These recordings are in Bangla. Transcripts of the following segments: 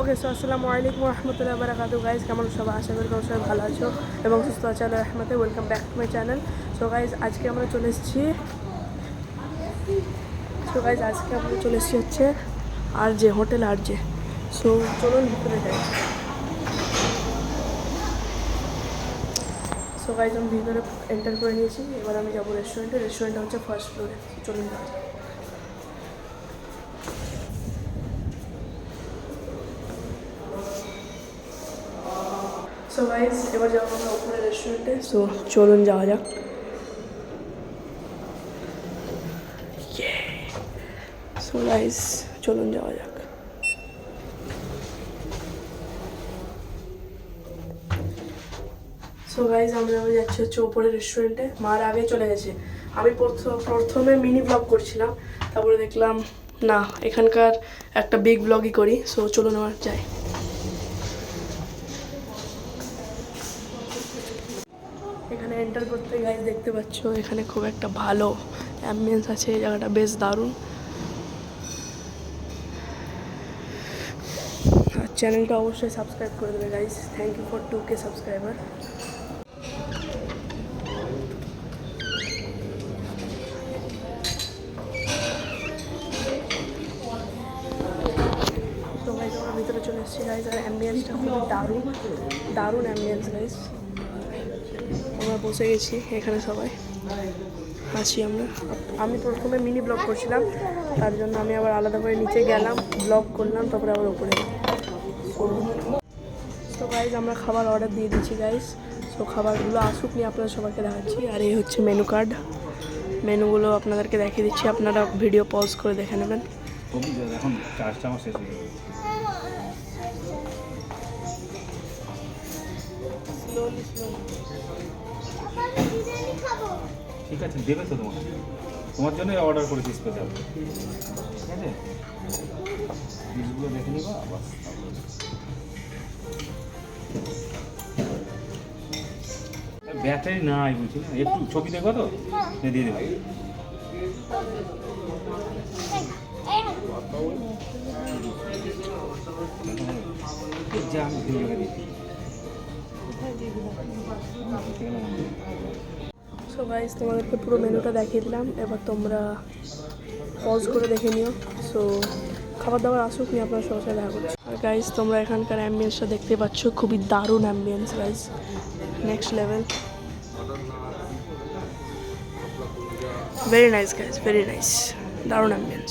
ওকে, সো আসসালামু আলাইকুম রহমতুল্লাহ বারাকাতুহু গাইজ, কেমন সবাই? আশা করি তোমরা সবাই ভালো আছো এবং সুস্থ আছো আল্লাহর রহমতে। Welcome back to my channel. So guys আজকে আমরা চলে এসেছি হচ্ছে আর জে হোটেল আর জে। সো চলুন ভিতরে যাই। সো গাইজ আমি ভিতরে এন্টার করে নিয়েছি, এবার আমি যাবো রেস্টুরেন্টটা হচ্ছে ফার্স্ট ফ্লোরে। চলুন যাই। সো গাইজ এবার যাবো আমরা উপরে রেস্টুরেন্টে। সো চলুন যাওয়া যাক। সো গাইজ চলুন যাওয়া যাক। সো গাইজ আমরা যাচ্ছি হচ্ছে ওপরে রেস্টুরেন্টে। মার আগে চলে গেছে। আমি প্রথমে মিনি ব্লগ করছিলাম, তারপরে দেখলাম না, এখানকার একটা বিগ ব্লগই করি। সো চলুন আমার যাই। এখানে এন্টার করতে গাইজ দেখতে পাচ্ছ এখানে খুব একটা ভালো অ্যাম্বিয়েন্স আছে, এই জায়গাটা বেশ দারুণ। আর চ্যানেলটা অবশ্যই সাবস্ক্রাইব করে দেবে guys. Thank you for 2K subscriber. তো গাইজ আমরা ভিতরে চলে এসেছি গাইজ, আর অ্যাম্বিয়েন্সটা খুবই দারুণ অ্যাম্বিয়েন্স গাইজ। আমরা বসে গেছি এখানে, সবাই আছি আমরা। আমি প্রথমে মিনি ব্লগ করছিলাম, তার জন্য আমি আবার আলাদা করে নিচে গেলাম, ব্লগ করলাম, তারপরে আবার উপরে। তো গাইজ আমরা খাবার অর্ডার দিয়ে দিচ্ছি গাইজ। তো খাবারগুলো আসুক নিয়ে আপনাদের সবাইকে দেখাচ্ছি। আর এই হচ্ছে মেনু কার্ড, মেনুগুলো আপনাদেরকে দেখিয়ে দিচ্ছি, আপনারা ভিডিও পজ করে দেখে নেবেন। এখন চার্জটা আমার শেষ হয়ে গেছে। ঠিক আছে, দেবে তো তোমার জন্য অর্ডার করেছি স্পেশাল। ঠিক আছে, ডিশগুলো দেখে নিবা আবার। ব্যাটারি নাই বলছি না, একটু ছবি দেখো তো, দিয়ে দেবে। সো গাইজ তোমাদেরকে পুরো মেনুটা দেখিয়ে দিলাম, এবার তোমরা পজ করে দেখে নিও। সো খাবার দাবার আসুক নিয়ে আপনার সবার সাথে দেখা করছি। আর গাইজ তোমরা এখানকার অ্যাম্বিয়েন্সটা দেখতে পাচ্ছ, খুবই দারুণ ambience guys, next level, very nice guys, very nice, দারুণ অ্যাম্বিয়েন্স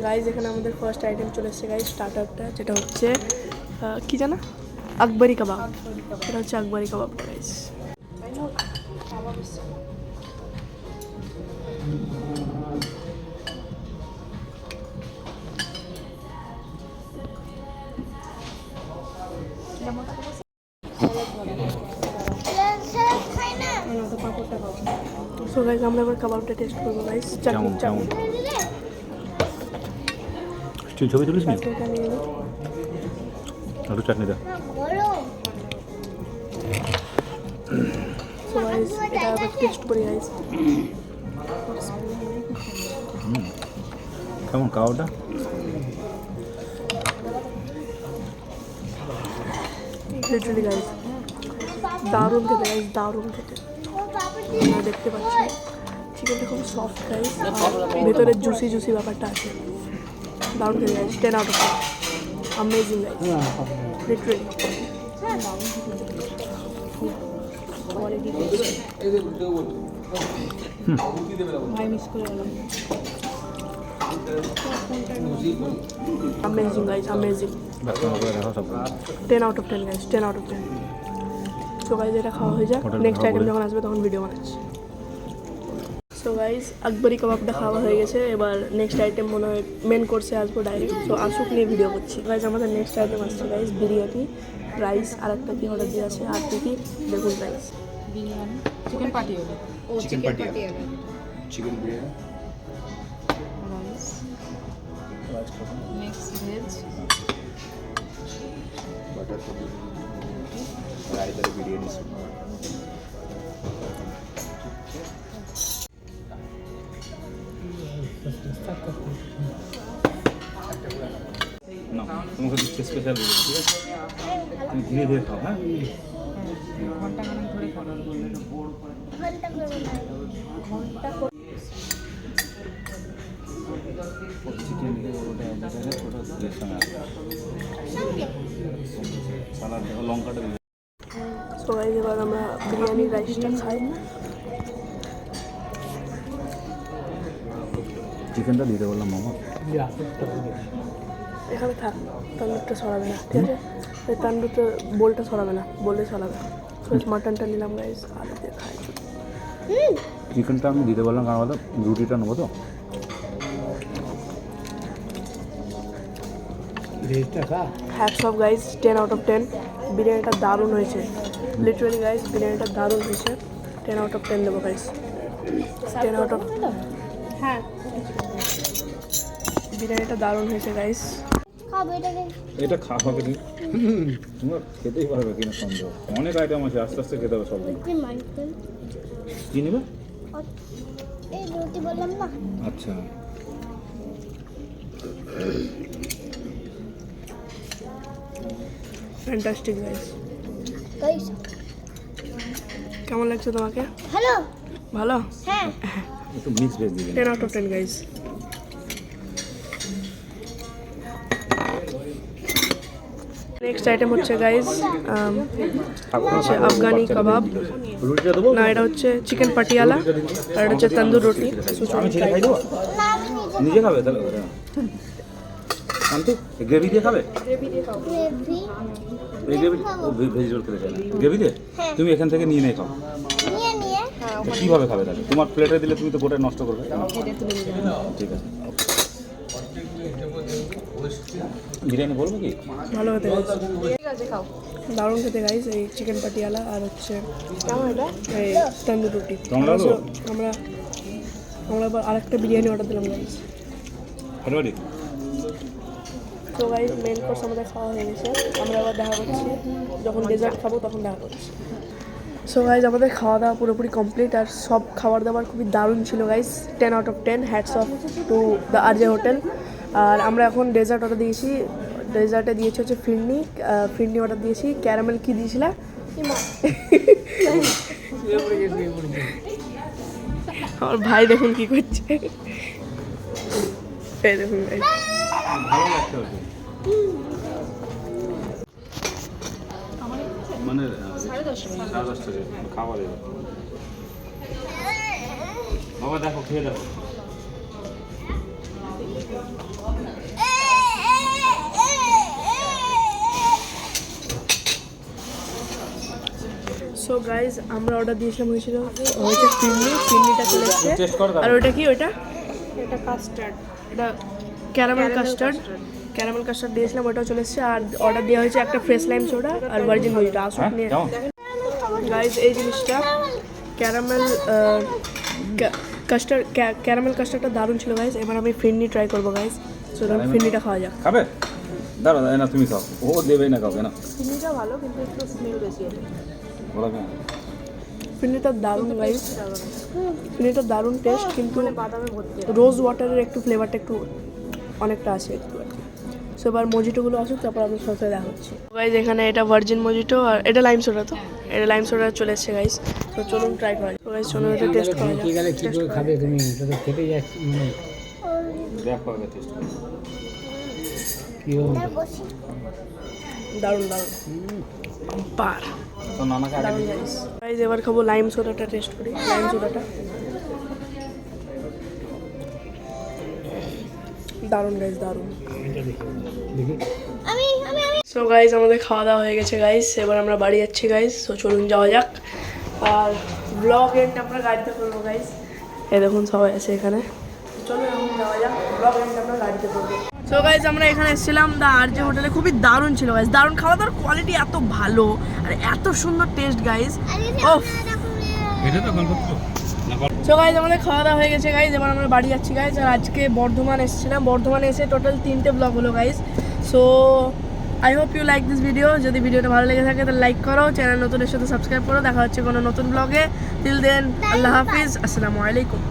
গাইজ। এখানে আমাদের ফার্স্ট আইটেম চলে এসেছে গাইজ, স্টার্টারটা, যেটা হচ্ছে কি জানা, আকবরি কাবাব। এটা হচ্ছে আকবরি কাবাবটা গাইজ। সো গাইজ আমরা এবার কাবাবটা টেস্ট করবো গাইজ। ছবি তুলিস নি? একটু চাটনি দাও। সো গাইজ এটা আবার টেস্ট করি গাইজ। কেমন কাওয়াটা? লিটারালি গাইজ দারুণ খেতে গাইজ, দারুণ খেতে। আপনারা দেখতে পাচ্ছেন চিকেনটা খুব সফট গাইজ, ভেতরে জুসি ব্যাপারটা আছে, দারুণ খেতে guys. 10 out of 10, amazing guys, literally. Amazing guys, amazing. 10 out of 10 guys, 10 out of 10। So guys এটা খাওয়া হয়ে যায়, নেক্সট আইটেম যখন আসবে তখন ভিডিও বানাচ্ছি। সো গাইজ আকবরি কাবাবটা খাওয়া হয়ে গেছে, এবার নেক্সট আইটেম মনে হয় মেন কোর্সে আসবো ডাইরেক্ট। সো আসুক নিয়ে ভিডিও করছি গাইজ। আমাদের নেক্সট আইটেম আসছে গাইজ বিরিয়ানি, রাইস, আর একটা কি অর্ডার দিয়ে আছে, আর কি দেখুন rice, biryani, chicken Patiala, chicken biryani, rice, mix veg, butter রায়তার বিরিয়ানি। No. তোমাকে দিচ্ছে স্পেশাল বিরিয়ানি, ঠিক আছে? তুমি ধীরে ধীরে খাও, হ্যাঁ? ঘন্টা খানেক ধরে খাবো। চিকেন ওটা এর সঙ্গে আছে। সালাদ দেখো, লঙ্কাটা দিবে। সো গাইস এবার আমরা বিরিয়ানির রাইসটা খাই। চিকেনটা দিতে বললাম মামা। এখানে থাক, তান্দুরটা সরাবে না, ঠিক আছে? এই তান্দুরটা বোলটা সরাবে না, বললে সরাবে। ফার্স্ট মাটনটা নিলাম গাইস, আলু দিয়ে খাই। চিকেনটা আমি দিতে বললাম কারণ বলো রুটিটা নেবো তো। Hats off guys, 10 out of 10। বিরিয়ানিটা দারুণ হয়েছে, লিটারালি গাইস বিরিয়ানিটা দারুণ হয়েছে। 10 আউট অফ 10 দেবো গাইস, 10 আউট অফ। হ্যাঁ, বিরিয়ানিটা দারুণ হয়েছে গাইস। এটা খাওয়া হবে কি তোমরা খেতেই পারবে কিনা সন্দেহ। অনেক আইটেম আছে, আস্তে আস্তে খেতে হবে সব। কি নেবে? আচ্ছা, ফ্যান্টাস্টিক গাইস। কেমন লাগছে তোমাকে? হ্যালো, ভালো? হ্যাঁ, একটু মিক্স ভেজ দিবেন। 10 out of 10 guys. Next item হচ্ছে গাইস হচ্ছে আফগানি কাবাব। রুটিটা দেবো? না, এটা হচ্ছে চিকেন পাটিয়ালা আর এটা হচ্ছে তন্দুর রুটি। আমি ছেড়ে খাই দেবো? নিজে খাবে তাহলে? শান্তি গ্রেভি দিয়ে খাবে? গ্রেভি এই গ্রেভি ভেজিটেবল খেতে চাই না, গ্রেভি দিয়ে তুমি এখান থেকে নিয়ে খাও। নিয়ে কীভাবে খাবে তাহলে? তোমার প্লেটে দিলে তুমি তো গোটা নষ্ট করবে। ঠিক আছে, বিরিয়ানি বলবো কি? ভালো খেতে গাইস, ঠিক আছে খাও। দারুণ খেতে গাইস। এই চিকেন পাটিয়ালা আর হচ্ছে এই তন্দুর রুটি। তোমরা তো? আমরা আবার আরেকটা বিরিয়ানি অর্ডার দিলাম গাইস। ফেব্রুয়ারি তো গাইস মেন কোর্স আমাদের খাওয়া হয়ে গেছে, আমরা আবার দেখা করছি যখন ডেজার্ট খাবো তখন দেখা করছি। সো গাইজ আমাদের খাওয়া দাওয়া পুরোপুরি কমপ্লিট, আর সব খাবার দাবার খুবই দারুণ ছিল guys. 10 out of 10, hats off to the RJ hotel. আর আমরা এখন ডেজার্ট অর্ডার দিয়েছি, ডেজার্টে দিয়েছি হচ্ছে ফিরনি অর্ডার দিয়েছি। ক্যারামেল কি দিয়েছিল? আমার ভাই দেখুন কি করছে, এই দেখুন গাইজ। ভালো লাগতে হবে মানে 10:30 খাওয়া দেবে। বাবা দেখো, খেয়ে দেখো। সো গাইজ আমরা অর্ডার দিয়েছিলাম হয়েছে ফিরনিটা চলে এসছে। টেস্ট করো আর ওটা কি? এটা কাস্টার্ড, এটা ক্যারামেল কাস্টার্ড দিয়েছিলাম, ওটাও চলে এসছে। আর অর্ডার দেওয়া হয়েছে একটা ফ্রেশ লাইম সোডা আর ভার্জিন মজিটো। আসুন নিয়ে গাইজ, এই জিনিসটা ক্যারামেল কাস্টার্ডটা দারুণ ছিল গাইজ। এবার আমি ফিরনি ট্রাই করবো গাইজ। সো ফিরনিটা খাওয়া যাক। খাবে? দাঁড়া না, তুমি খাও, ও দেবেই না কাউকে না। ফিরনিটা ভালো কিন্তু একটু স্মেল বেশি আছে। বলা কেন? ফিরনিটা দারুণ গাইজ, ফিরনিটা দারুণ টেস্ট, কিন্তু রোজ ওয়াটারের একটু ফ্লেভারটা একটু অনেকটা আছে একটু আর কি। সো এবার মজিটোগুলো আসুক, তারপর আমি সাথে দেখা হচ্ছে গাইজ। এখানে এটা ভার্জিন মজিটো আর এটা লাইম সোডা, তো এটা লাইম সোডা চলে এসছে গাইজ। তো চলুন ট্রাই করা যাক গাইজ, চলুন এটা টেস্ট করা যাক। কি করে খাবে তুমি? এটা তো খেতে যাচ্ছি দেখো আগে টেস্ট করো। কি হবে? দারুণ পার তো নানাকে আগে দারুণ গাইজ। গাইজ এবার খাবো লাইম সোডাটা, টেস্ট করি লাইম সোডাটা। দারুণ গাইজ, দারুণ। দেখি সো গাইজ আমাদের খাওয়া দাওয়া হয়ে গেছে গাইজ, এবার আমরা বাড়ি যাচ্ছি গাইজ। সো চলুন যাওয়া যাক, আর ব্লগ এন্ড আমরা গাড়িতে করবো গাইজ। এই দেখুন সবাই আছে এখানে, চলুন এখন যাওয়া যাক, ব্লগ এন্ড আমরা গাড়িতে করবো। সো গাইজ আমরা এখানে এসেছিলাম দ্য আরজে হোটেলে, খুবই দারুণ ছিল গাইজ, দারুণ খাওয়া দাওয়ার কোয়ালিটি এত ভালো আর এত সুন্দর টেস্ট গাইজ। ওফ, এটা তো গল্প। সো গাইজ আমাদের খাওয়া দাওয়া হয়ে গেছে গাইজ, এবার আমরা বাড়ি যাচ্ছি গাইজ। আর আজকে বর্ধমান এসেছিলাম, বর্ধমানে এসে টোটাল 3টে ব্লগ হলো guys. So I hope you like this video. যদি ভিডিওটা ভালো লেগে থাকে তাহলে লাইক করো, চ্যানেল নতুনের সাথে সাবস্ক্রাইব করো। দেখা হচ্ছে কোনো নতুন ব্লগে। টিল দেন আল্লাহ হাফিজ, আসসালামু আলাইকুম।